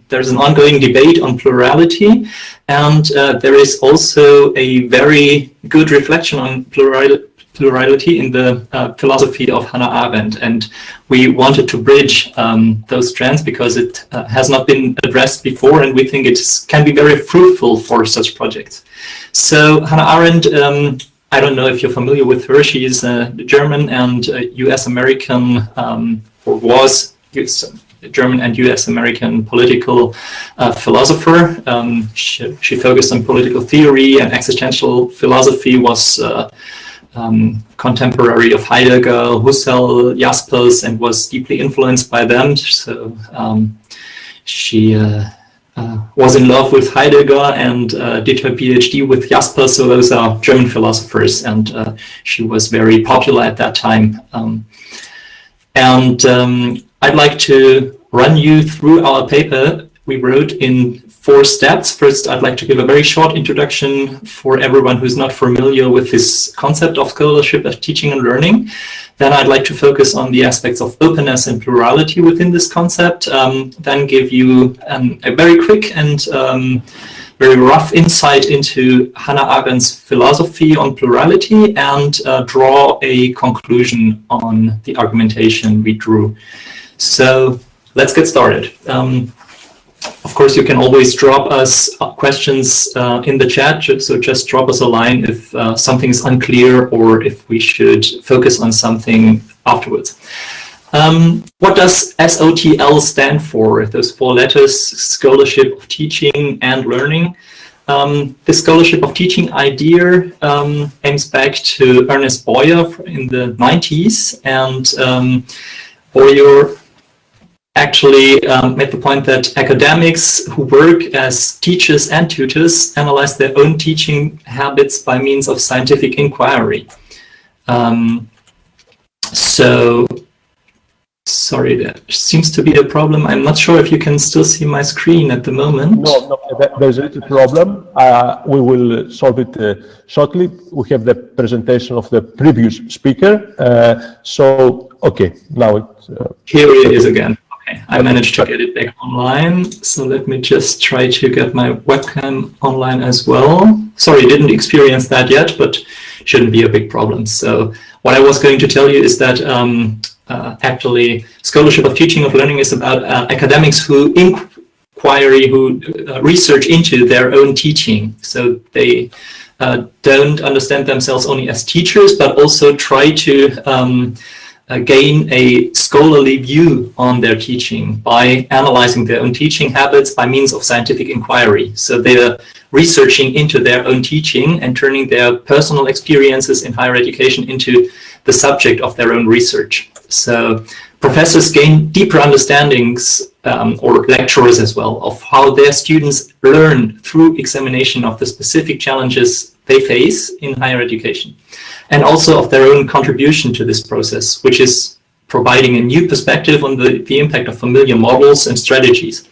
there's an ongoing debate on plurality, and there is also a very good reflection on plurality in the philosophy of Hannah Arendt, and we wanted to bridge those trends because it has not been addressed before, and we think it can be very fruitful for such projects. So Hannah Arendt, I don't know if you're familiar with her. She is a German and US American, or was German and US American political philosopher. She focused on political theory and existential philosophy, was contemporary of Heidegger, Husserl, Jaspers, and was deeply influenced by them. So she was in love with Heidegger and did her PhD with Jaspers. So those are German philosophers, and she was very popular at that time. I'd like to run you through our paper we wrote in 4 steps. First, I'd like to give a very short introduction for everyone who's not familiar with this concept of scholarship as teaching and learning. Then I'd like to focus on the aspects of openness and plurality within this concept. Then give you a very quick and very rough insight into Hannah Arendt's philosophy on plurality, and draw a conclusion on the argumentation we drew. So let's get started. Of course, you can always drop us questions in the chat, so just drop us a line if something is unclear or if we should focus on something afterwards. What does SOTL stand for? Those 4 letters: Scholarship of Teaching and Learning. The Scholarship of Teaching idea aims back to Ernest Boyer in the 90s, and Boyer actually made the point that academics who work as teachers and tutors analyze their own teaching habits by means of scientific inquiry. Sorry, there seems to be a problem. I'm not sure if you can still see my screen at the moment. No, there's a little problem. We will solve it shortly. We have the presentation of the previous speaker. Okay, now it's... Here it is again. I managed to get it back online, so let me just try to get my webcam online as well. Sorry, didn't experience that yet, but shouldn't be a big problem. So what I was going to tell you is that actually Scholarship of Teaching of Learning is about academics who research into their own teaching. So they don't understand themselves only as teachers, but also try to gain a scholarly view on their teaching by analyzing their own teaching habits by means of scientific inquiry. So they're researching into their own teaching and turning their personal experiences in higher education into the subject of their own research. So professors gain deeper understandings, or lecturers as well, of how their students learn through examination of the specific challenges they face in higher education, and also of their own contribution to this process, which is providing a new perspective on the impact of familiar models and strategies.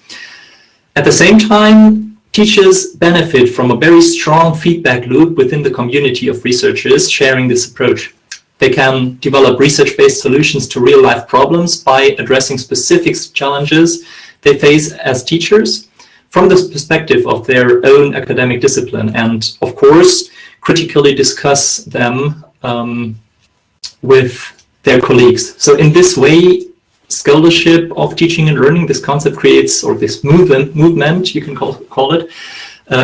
At the same time, teachers benefit from a very strong feedback loop within the community of researchers sharing this approach. They can develop research-based solutions to real-life problems by addressing specific challenges they face as teachers from the perspective of their own academic discipline, and of course, critically discuss them with their colleagues. So in this way, Scholarship of Teaching and Learning, this concept creates, or this movement you can call it,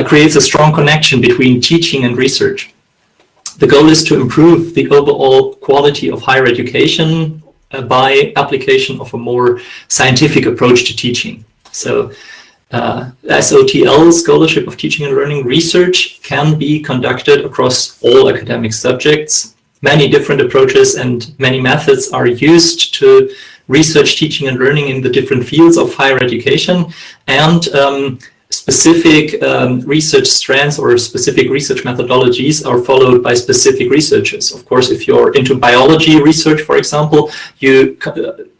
creates a strong connection between teaching and research. The goal is to improve the overall quality of higher education by application of a more scientific approach to teaching. So SOTL, Scholarship of Teaching and Learning, research can be conducted across all academic subjects. Many different approaches and many methods are used to research teaching and learning in the different fields of higher education, and specific research strands or specific research methodologies are followed by specific researchers. Of course, if you're into biology research, for example, you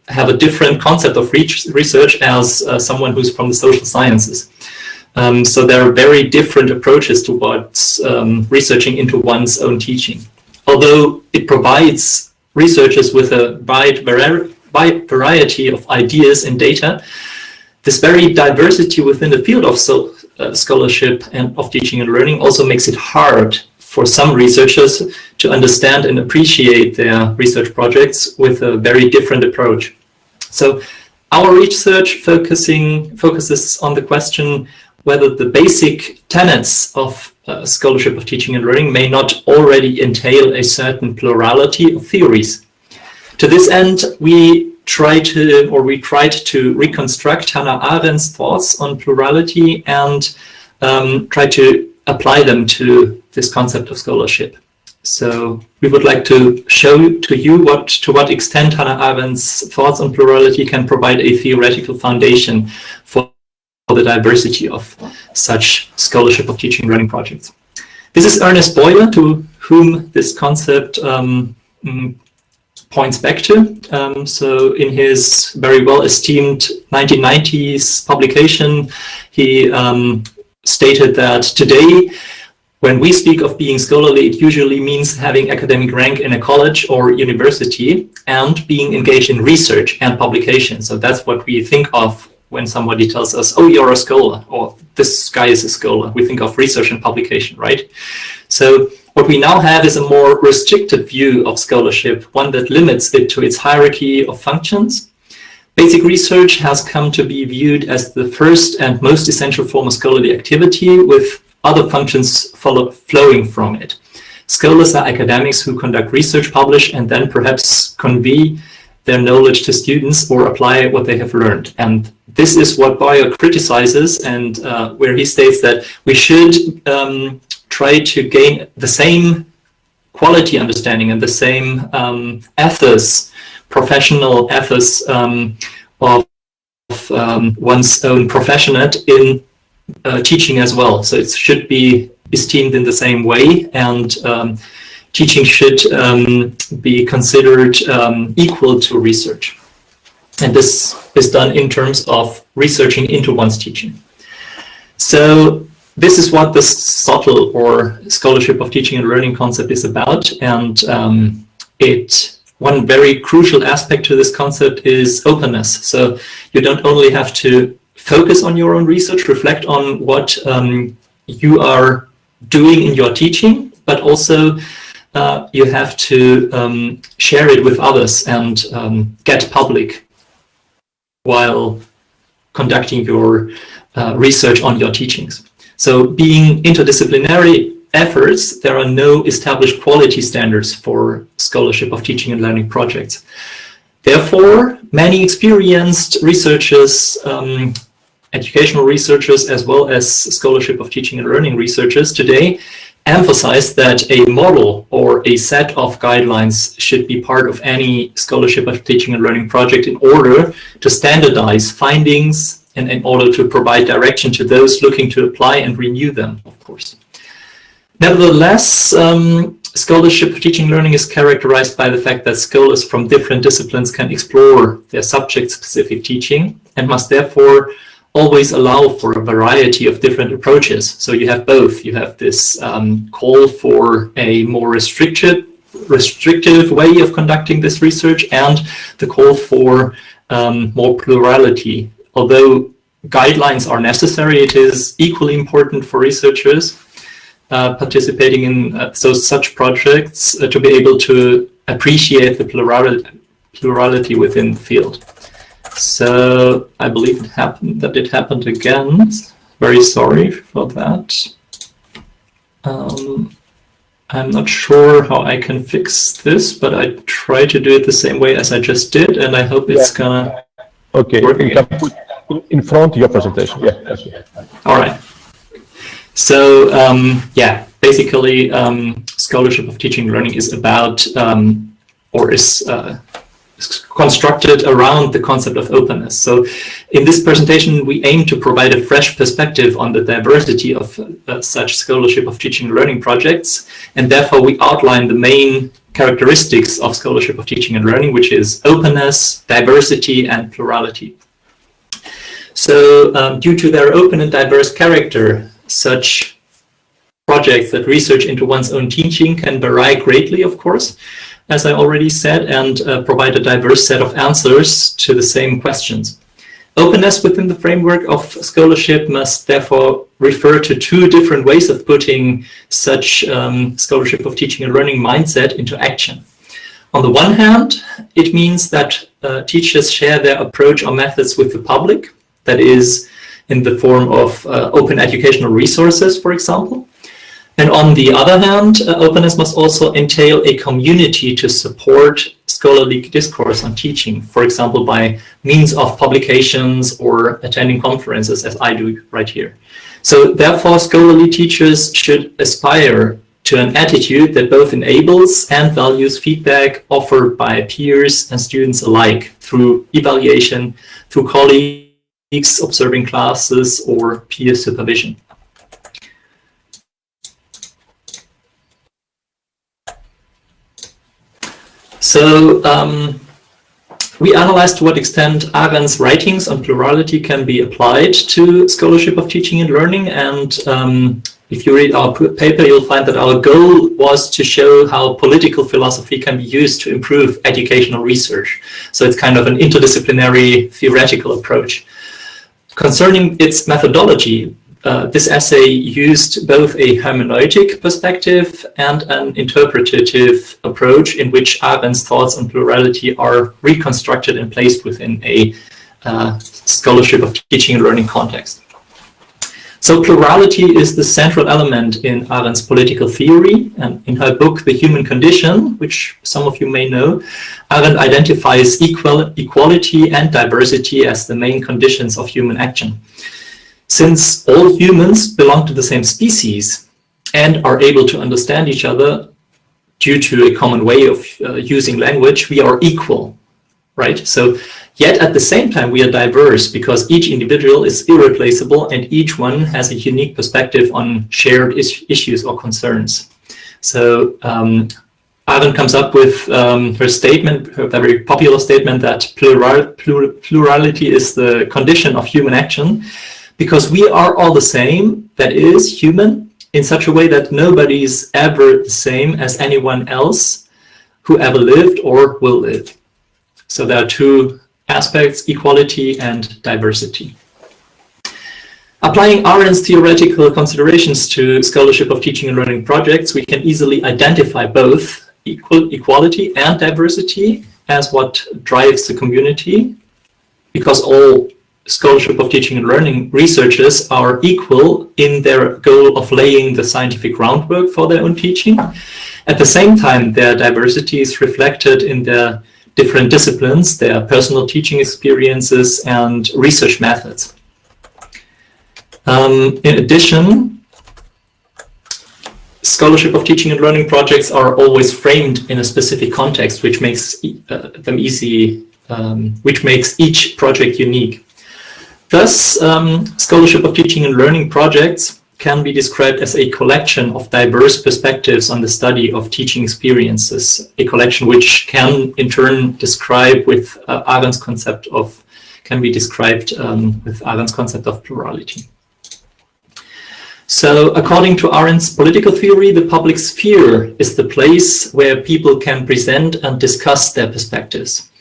have a different concept of research as someone who's from the social sciences. So there are very different approaches towards researching into one's own teaching. Although it provides researchers with a wide variety of ideas and data, this very diversity within the field of scholarship and of teaching and learning also makes it hard for some researchers to understand and appreciate their research projects with a very different approach. So our research focuses on the question whether the basic tenets of scholarship of teaching and learning may not already entail a certain plurality of theories. To this end, we tried to reconstruct Hannah Arendt's thoughts on plurality and try to apply them to this concept of scholarship. So we would like to show to you to what extent Hannah Arendt's thoughts on plurality can provide a theoretical foundation for the diversity of such scholarship of teaching and learning projects. This is Ernest Boyle, to whom this concept points back to. So in his very well-esteemed 1990s publication, he stated that today, when we speak of being scholarly, it usually means having academic rank in a college or university and being engaged in research and publication. So that's what we think of when somebody tells us, oh, you're a scholar, or this guy is a scholar. We think of research and publication, right? So what we now have is a more restricted view of scholarship, one that limits it to its hierarchy of functions. Basic research has come to be viewed as the first and most essential form of scholarly activity, with other functions flowing from it. Scholars are academics who conduct research, publish, and then perhaps convey their knowledge to students or apply what they have learned. And this is what Boyle criticizes, and where he states that we should try to gain the same quality understanding and the same ethos, professional ethos of one's own professionate in teaching as well. So it should be esteemed in the same way, and teaching should be considered equal to research. And this is done in terms of researching into one's teaching. So this is what the subtle or scholarship of teaching and learning concept is about. And one very crucial aspect to this concept is openness. So you don't only have to focus on your own research, reflect on what you are doing in your teaching, but also you have to share it with others and get public while conducting your research on your teachings. So being interdisciplinary efforts, there are no established quality standards for scholarship of teaching and learning projects. Therefore, many experienced researchers, educational researchers, as well as scholarship of teaching and learning researchers today emphasize that a model or a set of guidelines should be part of any scholarship of teaching and learning project in order to standardize findings and in order to provide direction to those looking to apply and renew them, of course. Nevertheless, scholarship of teaching and learning is characterized by the fact that scholars from different disciplines can explore their subject-specific teaching and must therefore always allow for a variety of different approaches. So you have both. You have this call for a more restrictive way of conducting this research and the call for more plurality. Although guidelines are necessary, it is equally important for researchers participating in such projects to be able to appreciate the plurality within the field. So I believe it happened again. Very sorry for that. I'm not sure how I can fix this, but I try to do it the same way as I just did, and I hope it's gonna work again. You can put in front your presentation. Yeah. All right. So basically, scholarship of teaching and learning is about is constructed around the concept of openness. So in this presentation, we aim to provide a fresh perspective on the diversity of such scholarship of teaching and learning projects, and therefore we outline the main characteristics of scholarship of teaching and learning, which is openness, diversity, and plurality. So due to their open and diverse character, such projects that research into one's own teaching can vary greatly, of course, as I already said, and provide a diverse set of answers to the same questions. Openness within the framework of scholarship must therefore refer to two different ways of putting such scholarship of teaching and learning mindset into action. On the one hand, it means that teachers share their approach or methods with the public, that is, in the form of open educational resources, for example. And on the other hand, openness must also entail a community to support scholarly discourse on teaching, for example, by means of publications or attending conferences, as I do right here. So therefore, scholarly teachers should aspire to an attitude that both enables and values feedback offered by peers and students alike through evaluation, through colleagues observing classes, or peer supervision. So we analyzed to what extent Arendt's writings on plurality can be applied to scholarship of teaching and learning. And if you read our paper, you'll find that our goal was to show how political philosophy can be used to improve educational research. So it's kind of an interdisciplinary theoretical approach. Concerning its methodology, this essay used both a hermeneutic perspective and an interpretative approach in which Arendt's thoughts on plurality are reconstructed and placed within a scholarship of teaching and learning context. So plurality is the central element in Arendt's political theory, and in her book, The Human Condition, which some of you may know, Arendt identifies equality and diversity as the main conditions of human action. Since all humans belong to the same species and are able to understand each other due to a common way of using language, we are equal, right? So, yet at the same time, we are diverse because each individual is irreplaceable and each one has a unique perspective on shared issues or concerns. So, Arendt comes up with her statement, her very popular statement that plurality is the condition of human action, because we are all the same, that is, human, in such a way that nobody is ever the same as anyone else who ever lived or will live. So there are two aspects, equality and diversity. Applying Arendt's theoretical considerations to scholarship of teaching and learning projects, we can easily identify both equality and diversity as what drives the community, because all scholarship of teaching and learning researchers are equal in their goal of laying the scientific groundwork for their own teaching. At the same time, their diversity is reflected in their different disciplines, their personal teaching experiences and research methods. In addition, scholarship of teaching and learning projects are always framed in a specific context, which makes them easy, which makes each project unique. Thus, scholarship of teaching and learning projects can be described as a collection of diverse perspectives on the study of teaching experiences, a collection which can in turn describe with Arendt's concept of, can be described with Arendt's concept of plurality. So according to Arendt's political theory, the public sphere is the place where people can present and discuss their perspectives.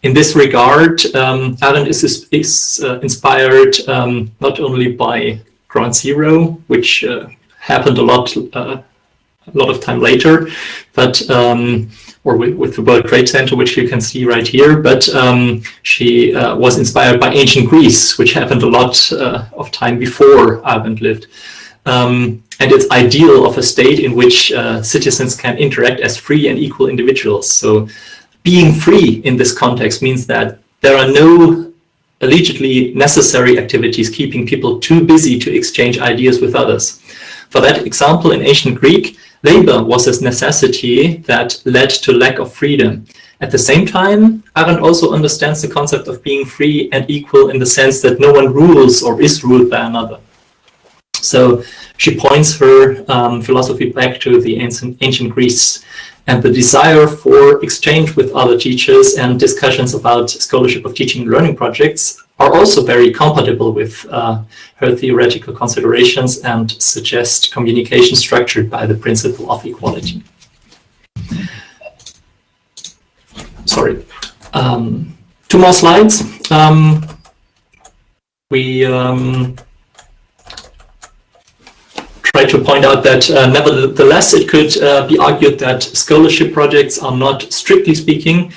In this regard, Arendt is inspired not only by Ground Zero, which happened a lot of time later, but or with the World Trade Center, which you can see right here, but she was inspired by ancient Greece, which happened a lot of time before Arendt lived. And its ideal of a state in which citizens can interact as free and equal individuals. So being free in this context means that there are no allegedly necessary activities keeping people too busy to exchange ideas with others. For that example, in ancient Greek, labor was a necessity that led to lack of freedom. At the same time, Arendt also understands the concept of being free and equal in the sense that no one rules or is ruled by another. So she points her philosophy back to the ancient Greece, and the desire for exchange with other teachers and discussions about scholarship of teaching and learning projects are also very compatible with her theoretical considerations and suggest communication structured by the principle of equality. Sorry. 2 more slides. we try to point out that nevertheless it could be argued that scholarship projects are not, strictly speaking,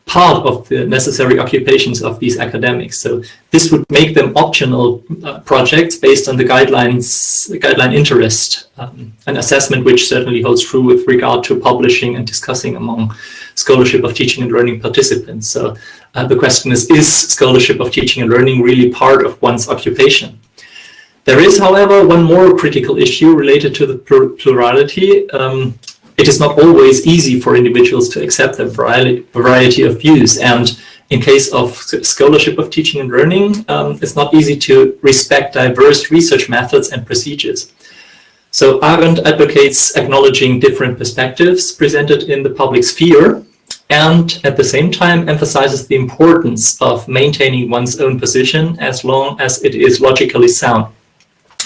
part of the necessary occupations of these academics. So this would make them optional projects based on the guideline interest, an assessment which certainly holds true with regard to publishing and discussing among scholarship of teaching and learning participants. So the question is scholarship of teaching and learning really part of one's occupation? There is, however, one more critical issue related to the plurality. It is not always easy for individuals to accept a variety of views, and in case of scholarship of teaching and learning, it's not easy to respect diverse research methods and procedures. So Arendt advocates acknowledging different perspectives presented in the public sphere, and at the same time emphasizes the importance of maintaining one's own position as long as it is logically sound.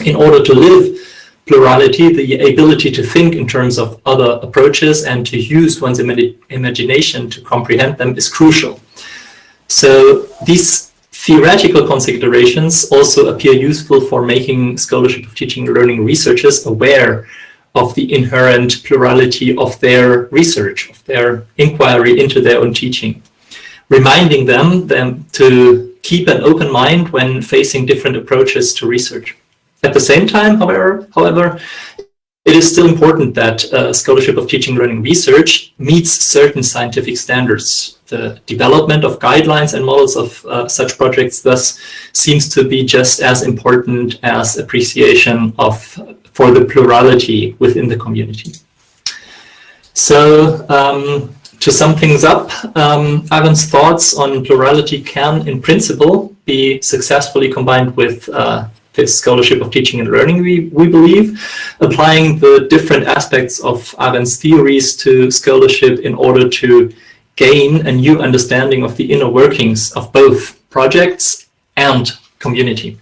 In order to live plurality, the ability to think in terms of other approaches and to use one's imagination to comprehend them is crucial. So these theoretical considerations also appear useful for making scholarship of teaching and learning researchers aware of the inherent plurality of their research, of their inquiry into their own teaching, reminding them to keep an open mind when facing different approaches to research. At the same time, however, it is still important that scholarship of teaching and learning research meets certain scientific standards. The development of guidelines and models of such projects thus seems to be just as important as appreciation for the plurality within the community. So to sum things up, Arendt's thoughts on plurality can, in principle, be successfully combined with this scholarship of teaching and learning, we believe, applying the different aspects of Arendt's theories to scholarship in order to gain a new understanding of the inner workings of both projects and community.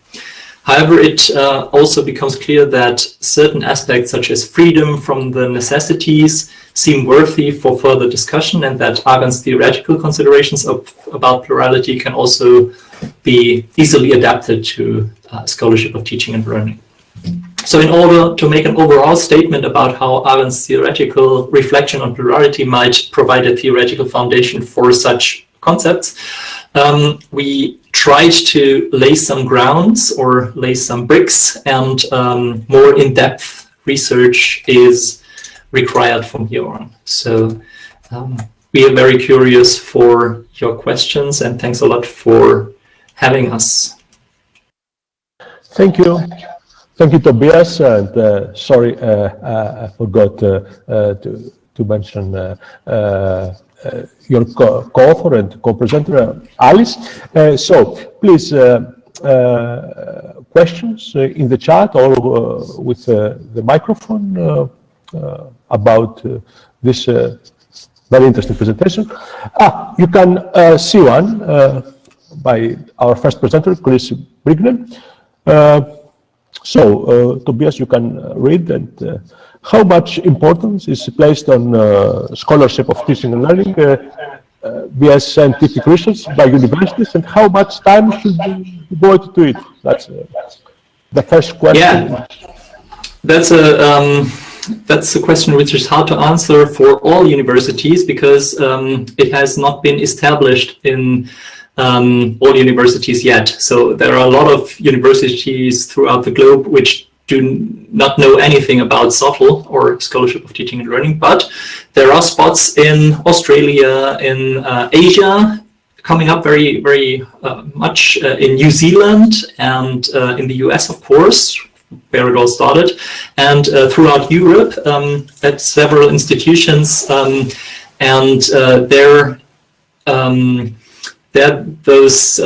However, it also becomes clear that certain aspects, such as freedom from the necessities, seem worthy for further discussion, and that Arendt's theoretical considerations about plurality can also be easily adapted to scholarship of teaching and learning. So in order to make an overall statement about how Arendt's theoretical reflection on plurality might provide a theoretical foundation for such concepts, we tried to lay some grounds or lay some bricks, and more in-depth research is required from here on. So we are very curious for your questions, and thanks a lot for having us. Thank you. Thank you, Tobias. And sorry, I forgot to mention your co-author and co-presenter, Alice. So please, questions in the chat or with the microphone about this very interesting presentation. You can see one by our first presenter, Chris Brignan. So, Tobias, you can read. And how much importance is placed on scholarship of teaching and learning via scientific research by universities, and how much time should be devoted to it? That's the first question. Yeah, that's a question which is hard to answer for all universities, because it has not been established in all universities yet. So there are a lot of universities throughout the globe which do not know anything about SOTL or scholarship of teaching and learning, but there are spots in Australia, in Asia, coming up very, very much in New Zealand, and in the US, of course, where it all started, and throughout Europe at several institutions, and those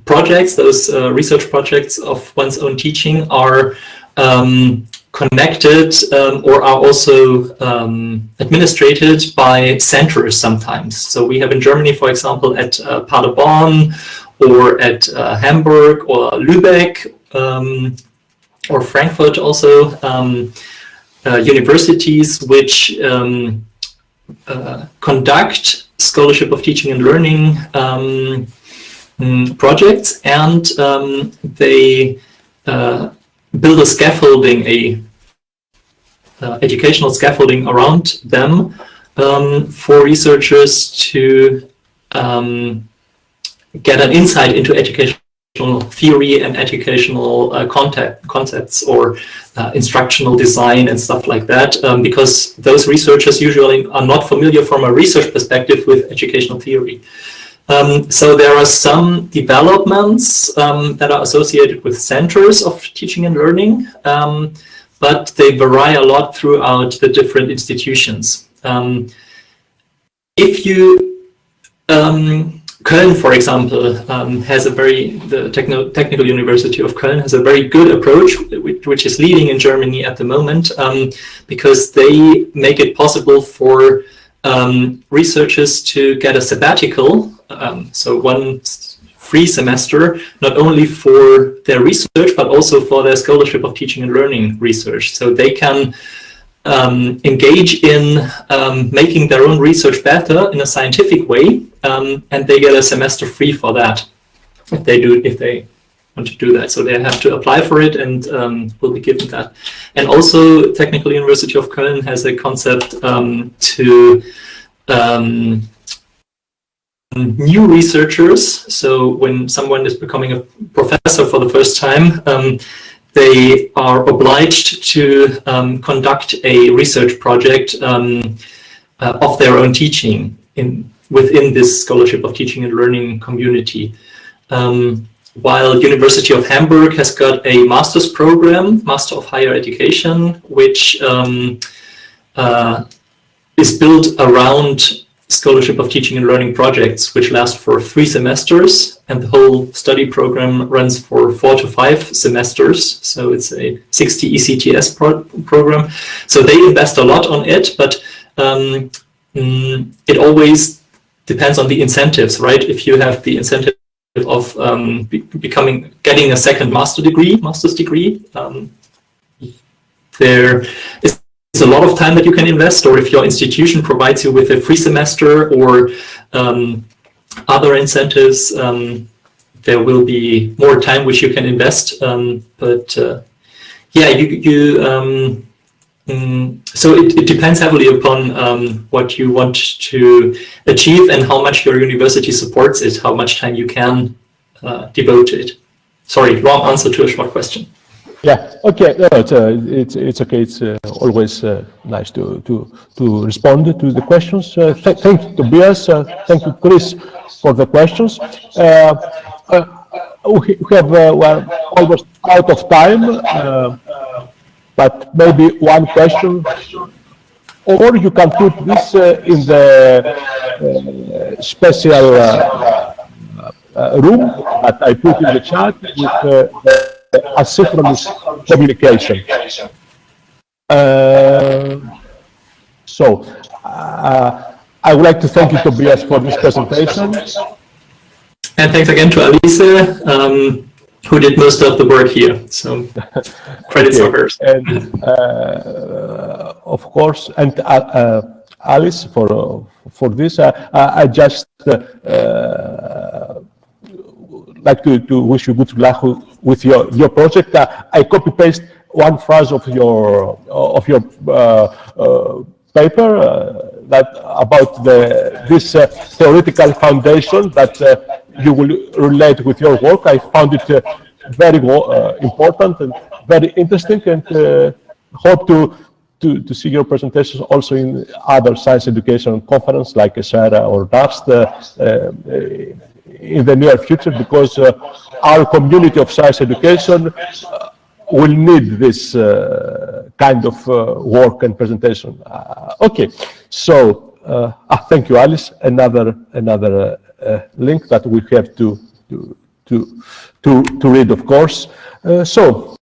projects, those research projects of one's own teaching are connected or are also administrated by centers sometimes. So we have in Germany, for example, at Paderborn or at Hamburg or Lübeck or Frankfurt also, universities which conduct scholarship of teaching and learning projects, and they build a scaffolding, educational scaffolding around them for researchers to get an insight into educational theory and educational concepts or instructional design and stuff like that, because those researchers usually are not familiar from a research perspective with educational theory. So there are some developments that are associated with centers of teaching and learning, but they vary a lot throughout the different institutions. If you Köln, for example, has the Technical University of Köln has a very good approach, which is leading in Germany at the moment, because they make it possible for researchers to get a sabbatical, so one free semester, not only for their research, but also for their scholarship of teaching and learning research. So they can engage in making their own research better in a scientific way, and they get a semester free for that if they want to do that. So they have to apply for it and will be given that. And also, Technical University of Köln has a concept to new researchers. So when someone is becoming a professor for the first time, they are obliged to conduct a research project of their own teaching within this scholarship of teaching and learning community. While University of Hamburg has got a master's program, Master of Higher Education, which is built around scholarship of teaching and learning projects, which last for 3 semesters, and the whole study program runs for 4 to 5 semesters. So it's a 60 ECTS program. So they invest a lot on it, but it always depends on the incentives, right? If you have the incentive of getting a second master's degree, there is a lot of time that you can invest, or if your institution provides you with a free semester or other incentives, there will be more time which you can invest. So it depends heavily upon what you want to achieve and how much your university supports it, how much time you can devote to it. Sorry, wrong answer to a short question. Yeah. Okay. No, it's okay. It's always nice to respond to the questions. Thank you, Tobias. Thank you, Chris, for the questions. We're almost out of time, but maybe one question, or you can put this in the special room that I put in the chat with asynchronous communication. I would like to thank you, Tobias, for this presentation. And thanks again to Alice, who did most of the work here. So credits are hers. And of course, and Alice for this. I just like to wish you good luck with your project. I copy paste one phrase of your paper that about this theoretical foundation that you will relate with your work. I found it very important and very interesting, and hope to see your presentations also in other science education conferences like ESERA or DAST in the near future, because our community of science education will need this kind of work and presentation. Okay, so thank you, Alice. Another link that we have to read, of course. So